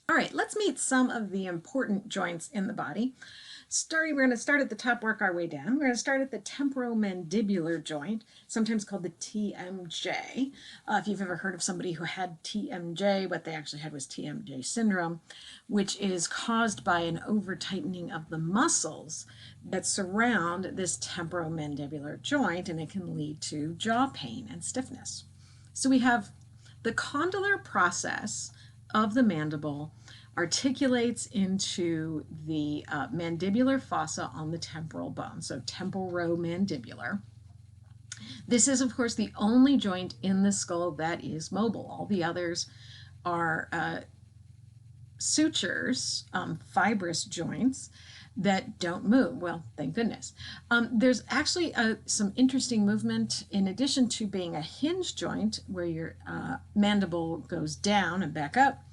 All right, let's meet some of the important joints in the body. We're going to start at the top, work our way down. We're going to start at the temporomandibular joint, sometimes called the TMJ. If you've ever heard of somebody who had TMJ, what they actually had was TMJ syndrome, which is caused by an over-tightening of the muscles that surround this temporomandibular joint, and it can lead to jaw pain and stiffness. So we have the condylar process of the mandible articulates into the mandibular fossa on the temporal bone, so temporomandibular. This is, of course, the only joint in the skull that is mobile. All the others are sutures, fibrous joints that don't move. Well, thank goodness. There's actually some interesting movement in addition to being a hinge joint where your mandible goes down and back up.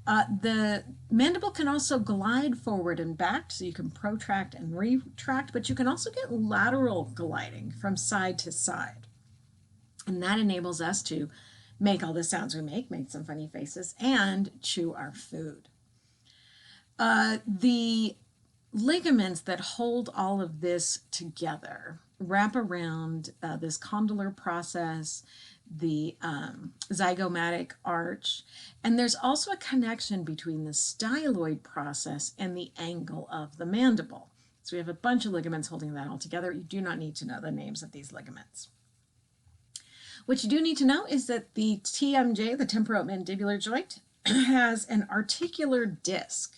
The mandible can also glide forward and back, so you can protract and retract, but you can also get lateral gliding from side to side. And that enables us to make all the sounds we make some funny faces, and chew our food. The ligaments that hold all of this together wrap around this condylar process, the zygomatic arch, and there's also a connection between the styloid process and the angle of the mandible. So we have a bunch of ligaments holding that all together. You do not need to know the names of these ligaments. What you do need to know is that the TMJ, the temporomandibular joint, has an articular disc.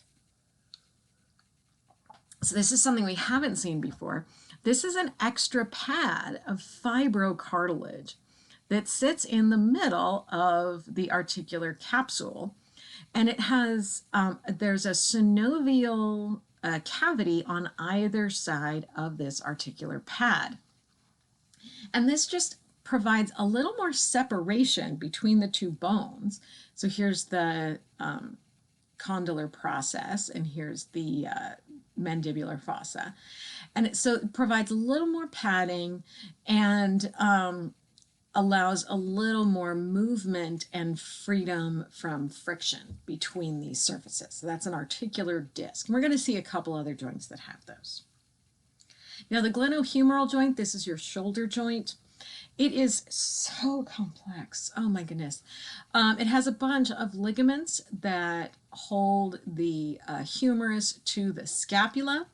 So this is something we haven't seen before. This is an extra pad of fibrocartilage that sits in the middle of the articular capsule, and it has there's a synovial cavity on either side of this articular pad, and this just provides a little more separation between the two bones. So here's the condylar process, and here's the mandibular fossa, and it provides a little more padding and allows a little more movement and freedom from friction between these surfaces. So that's an articular disc. And we're going to see a couple other joints that have those. Now the glenohumeral joint, this is your shoulder joint. It is so complex. Oh my goodness. It has a bunch of ligaments that hold the humerus to the scapula.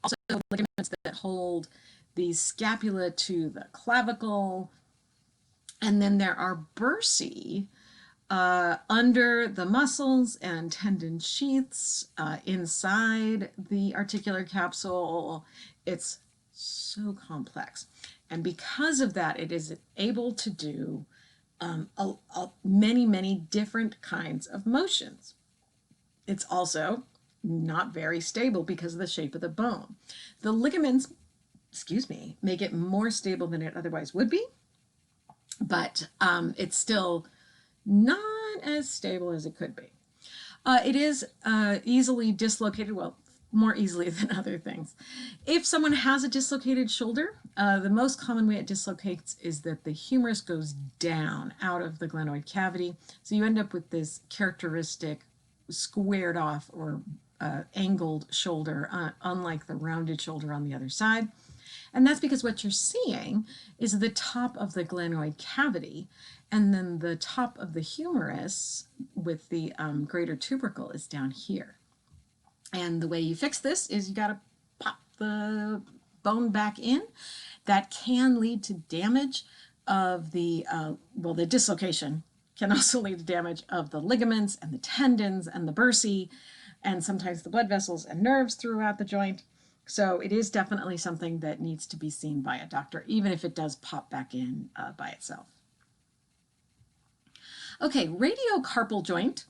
Also ligaments that hold the scapula to the clavicle. And then there are bursae under the muscles and tendon sheaths inside the articular capsule. It's so complex. And because of that, it is able to do many, many different kinds of motions. It's also not very stable because of the shape of the bone. The ligaments, make it more stable than it otherwise would be, but it's still not as stable as it could be. It is easily dislocated, well, more easily than other things. If someone has a dislocated shoulder, the most common way it dislocates is that the humerus goes down out of the glenoid cavity. So you end up with this characteristic squared off or angled shoulder, unlike the rounded shoulder on the other side. And that's because what you're seeing is the top of the glenoid cavity, and then the top of the humerus with the greater tubercle is down here. And the way you fix this is you got to pop the bone back in. That can lead to damage of the, the dislocation can also lead to damage of the ligaments and the tendons and the bursae, and sometimes the blood vessels and nerves throughout the joint. So it is definitely something that needs to be seen by a doctor, even if it does pop back in by itself. Okay, radiocarpal joint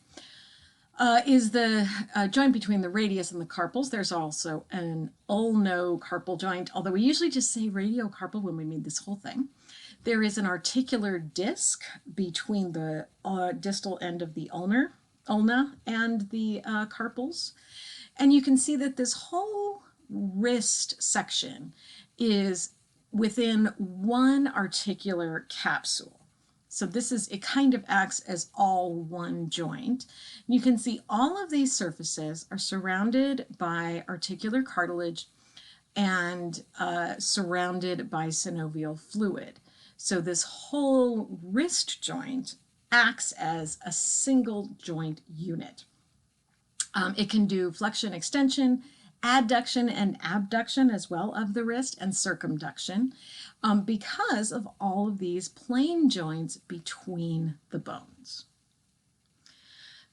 is the joint between the radius and the carpals. There's also an ulnocarpal joint, although we usually just say radiocarpal when we mean this whole thing. There is an articular disc between the distal end of the ulna and the carpals. And you can see that this whole wrist section is within one articular capsule. So it kind of acts as all one joint. You can see all of these surfaces are surrounded by articular cartilage and surrounded by synovial fluid. So this whole wrist joint acts as a single joint unit. It can do flexion, extension, adduction, and abduction as well of the wrist, and circumduction, because of all of these plane joints between the bones.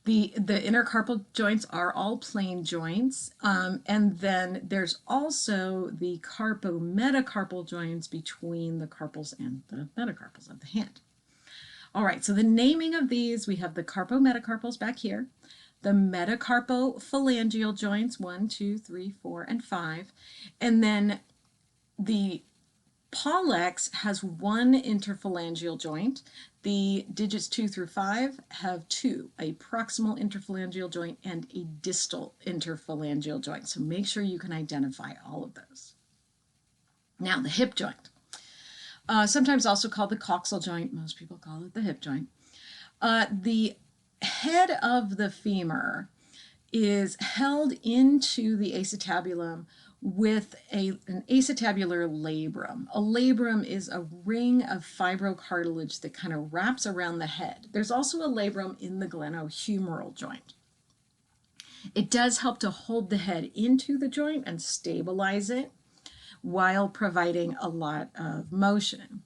The intercarpal joints are all plane joints, and then there's also the carpo-metacarpal joints between the carpals and the metacarpals of the hand. All right, so the naming of these, we have the carpo-metacarpals back here, the metacarpophalangeal joints, 1, 2, 3, 4, and 5, and then the pollex has one interphalangeal joint. The digits 2 through 5 have two, a proximal interphalangeal joint and a distal interphalangeal joint. So make sure you can identify all of those. Now the hip joint, sometimes also called the coxal joint. Most people call it the hip joint. The head of the femur is held into the acetabulum with an acetabular labrum. A labrum is a ring of fibrocartilage that kind of wraps around the head. There's also a labrum in the glenohumeral joint. It does help to hold the head into the joint and stabilize it while providing a lot of motion.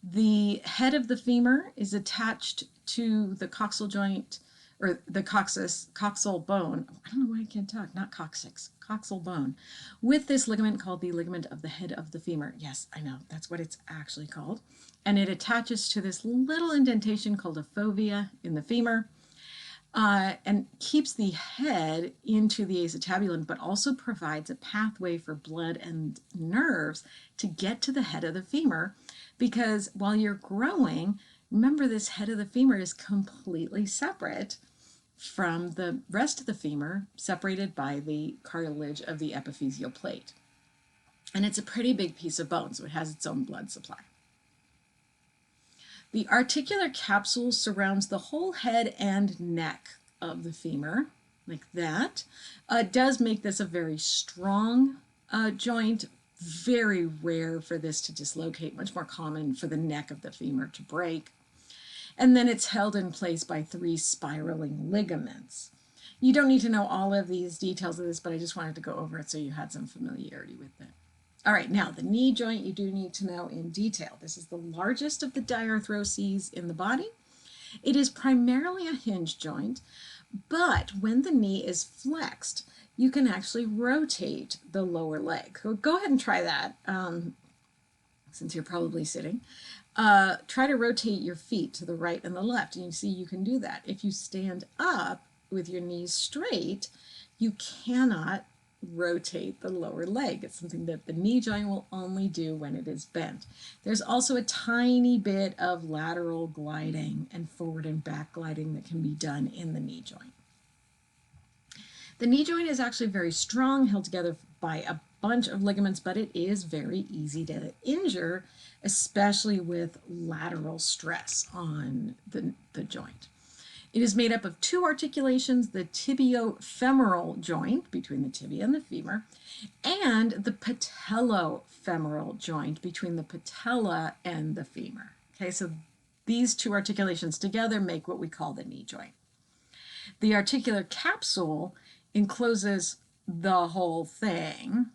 The head of the femur is attached to the coxal joint, or the coxal bone. I don't know why I can't talk, not coccyx, coxal bone, with this ligament called the ligament of the head of the femur. Yes, I know, that's what it's actually called. And it attaches to this little indentation called a fovea in the femur, and keeps the head into the acetabulum, but also provides a pathway for blood and nerves to get to the head of the femur, because while you're growing, remember, this head of the femur is completely separate from the rest of the femur, separated by the cartilage of the epiphyseal plate. And it's a pretty big piece of bone, so it has its own blood supply. The articular capsule surrounds the whole head and neck of the femur, like that. It does make this a very strong joint. Very rare for this to dislocate, much more common for the neck of the femur to break. And then it's held in place by 3 spiraling ligaments. You don't need to know all of these details of this, but I just wanted to go over it so you had some familiarity with it. All right, now the knee joint you do need to know in detail. This is the largest of the diarthroses in the body. It is primarily a hinge joint, but when the knee is flexed, you can actually rotate the lower leg. So go ahead and try that, since you're probably sitting. Try to rotate your feet to the right and the left, and you see you can do that. If you stand up with your knees straight, you cannot rotate the lower leg. It's something that the knee joint will only do when it is bent. There's also a tiny bit of lateral gliding and forward and back gliding that can be done in the knee joint. The knee joint is actually very strong, held together by a bunch of ligaments, but it is very easy to injure, especially with lateral stress on the joint. It is made up of 2 articulations, the tibiofemoral joint between the tibia and the femur, and the patellofemoral joint between the patella and the femur. Okay, so these 2 articulations together make what we call the knee joint. The articular capsule encloses the whole thing,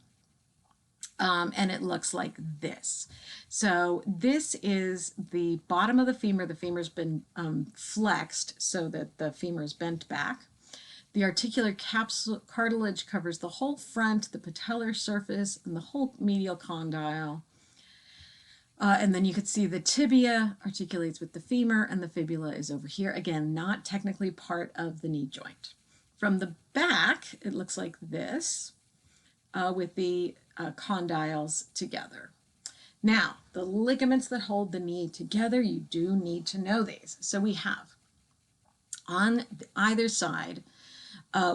and it looks like this. So this is the bottom of the femur. The femur's been flexed so that the femur is bent back. The articular capsule cartilage covers the whole front, the patellar surface, and the whole medial condyle. And then you can see the tibia articulates with the femur, and the fibula is over here. Again, not technically part of the knee joint. From the back, it looks like this, with the condyles together. Now, the ligaments that hold the knee together, you do need to know these. So we have, on either side,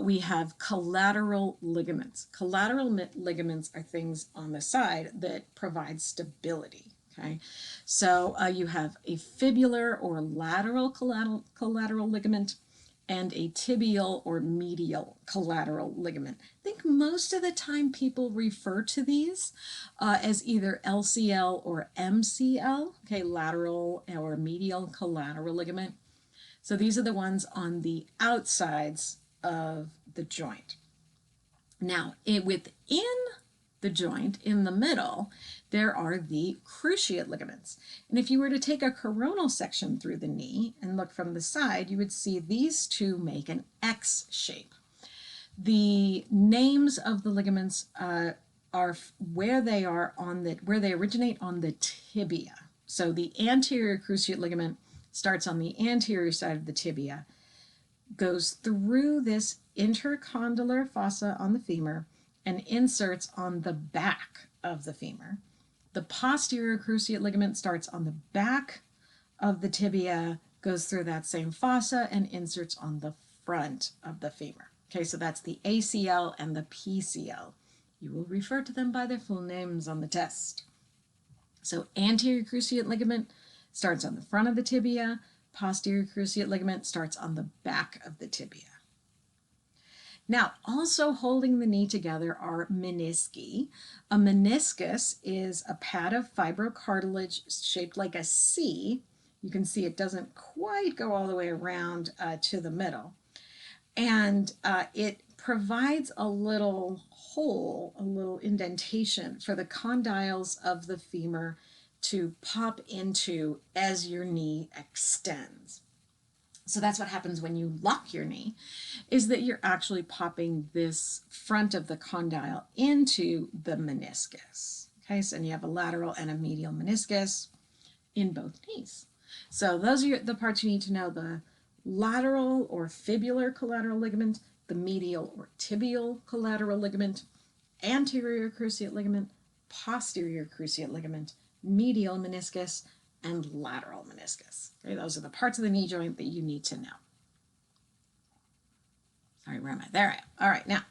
we have collateral ligaments. Collateral ligaments are things on the side that provide stability. Okay, so you have a fibular or lateral collateral ligament and a tibial or medial collateral ligament. I think most of the time people refer to these as either LCL or MCL, okay, lateral or medial collateral ligament. So these are the ones on the outsides of the joint. Now, within the joint, in the middle, there are the cruciate ligaments. And if you were to take a coronal section through the knee and look from the side, you would see these two make an X shape. The names of the ligaments are where they originate on the tibia. So the anterior cruciate ligament starts on the anterior side of the tibia, goes through this intercondylar fossa on the femur, and inserts on the back of the femur. The posterior cruciate ligament starts on the back of the tibia, goes through that same fossa, and inserts on the front of the femur. Okay, so that's the ACL and the PCL. You will refer to them by their full names on the test. So anterior cruciate ligament starts on the front of the tibia, posterior cruciate ligament starts on the back of the tibia. Now, also holding the knee together are menisci. A meniscus is a pad of fibrocartilage shaped like a C. You can see it doesn't quite go all the way around to the middle. And it provides a little hole, a little indentation for the condyles of the femur to pop into as your knee extends. So that's what happens when you lock your knee, is that you're actually popping this front of the condyle into the meniscus. Okay, so you have a lateral and a medial meniscus in both knees. So those are the parts you need to know: the lateral or fibular collateral ligament, the medial or tibial collateral ligament, anterior cruciate ligament, posterior cruciate ligament, medial meniscus, and lateral meniscus. Okay, those are the parts of the knee joint that you need to know. Sorry, where am I? There I am. All right, now,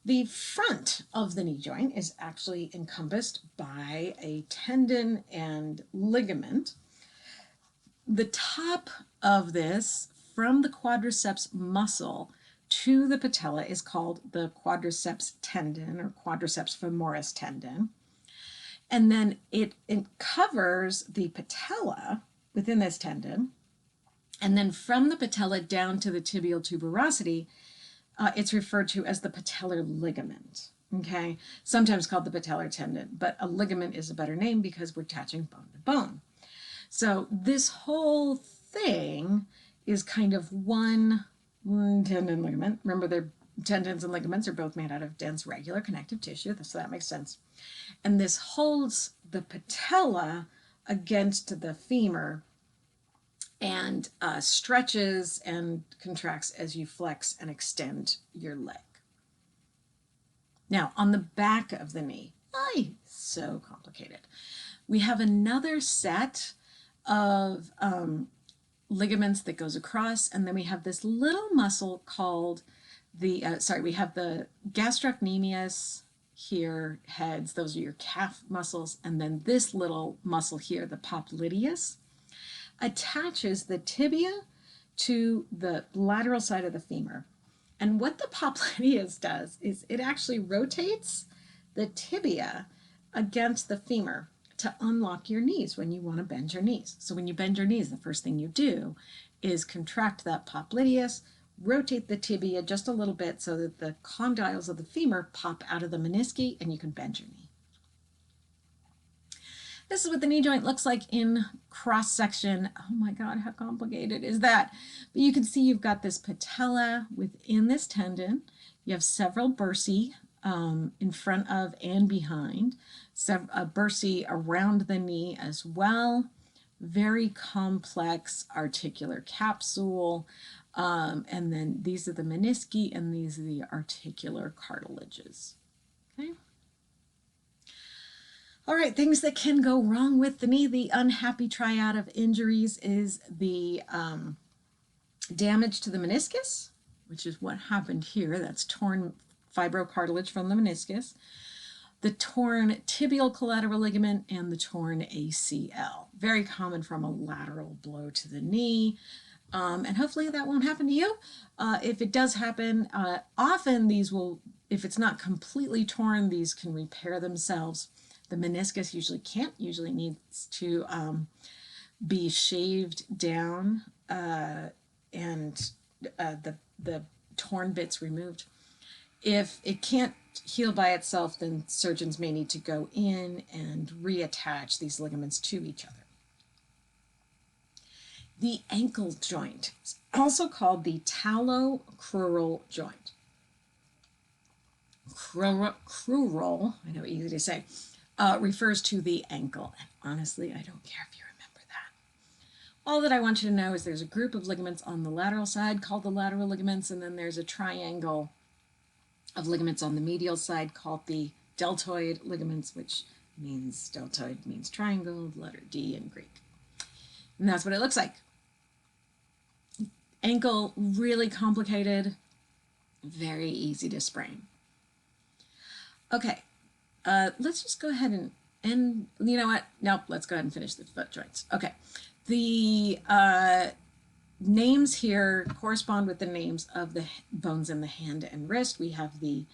the front of the knee joint is actually encompassed by a tendon and ligament. The top of this, from the quadriceps muscle to the patella, is called the quadriceps tendon or quadriceps femoris tendon. And then it covers the patella within this tendon. And then from the patella down to the tibial tuberosity, it's referred to as the patellar ligament. Okay, sometimes called the patellar tendon, but a ligament is a better name because we're attaching bone to bone. So this whole thing is kind of one tendon ligament. Remember, their tendons and ligaments are both made out of dense regular connective tissue, so that makes sense. And this holds the patella against the femur and stretches and contracts as you flex and extend your leg. Now, on the back of the knee, so complicated. We have another set of ligaments that goes across, and then we have this little muscle called we have the gastrocnemius here, heads, those are your calf muscles, and then this little muscle here, the popliteus, attaches the tibia to the lateral side of the femur. And what the popliteus does is it actually rotates the tibia against the femur to unlock your knees when you want to bend your knees. So when you bend your knees, the first thing you do is contract that popliteus, rotate the tibia just a little bit so that the condyles of the femur pop out of the menisci and you can bend your knee. This is what the knee joint looks like in cross section. Oh my God, how complicated is that? But you can see you've got this patella within this tendon. You have several bursae in front of and behind, a bursae around the knee as well. Very complex articular capsule. And then these are the menisci and these are the articular cartilages. Okay. All right, things that can go wrong with the knee. The unhappy triad of injuries is the damage to the meniscus, which is what happened here. That's torn fibrocartilage from the meniscus. the torn tibial collateral ligament, and the torn ACL. Very common from a lateral blow to the knee. And hopefully that won't happen to you. If it does happen, often these will, if it's not completely torn, these can repair themselves. The meniscus usually can't, usually needs to be shaved down and the torn bits removed. If it can't heal by itself, then surgeons may need to go in and reattach these ligaments to each other. The ankle joint is also called the talocrural joint. Crural, I know, easy to say, refers to the ankle. And honestly, I don't care if you remember that. All that I want you to know is there's a group of ligaments on the lateral side called the lateral ligaments, and then there's a triangle of ligaments on the medial side called the deltoid ligaments, which means deltoid means triangle, the letter D in Greek. And that's what it looks like. Ankle, really complicated, very easy to sprain. Okay, let's just go ahead and you know what? Nope, let's go ahead and finish the foot joints. Okay, the names here correspond with the names of the bones in the hand and wrist. We have the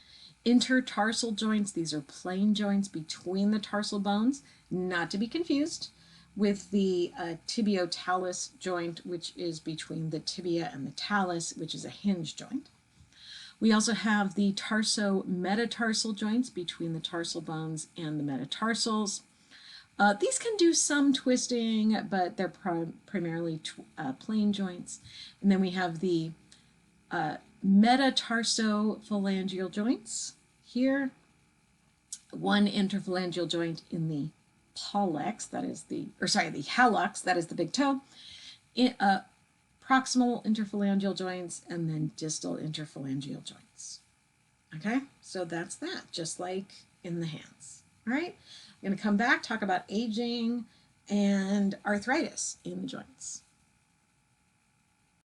intertarsal joints. These are plain joints between the tarsal bones, not to be confused with the tibiotalus joint, which is between the tibia and the talus, which is a hinge joint. We also have the tarso-metatarsal joints between the tarsal bones and the metatarsals. These can do some twisting, but they're primarily plain joints. And then we have the metatarsophalangeal joints here. One interphalangeal joint in the hallux, that is the hallux, that is the big toe. Proximal interphalangeal joints, and then distal interphalangeal joints. Okay, so that's that, just like in the hands. All right, I'm going to come back, talk about aging and arthritis in the joints.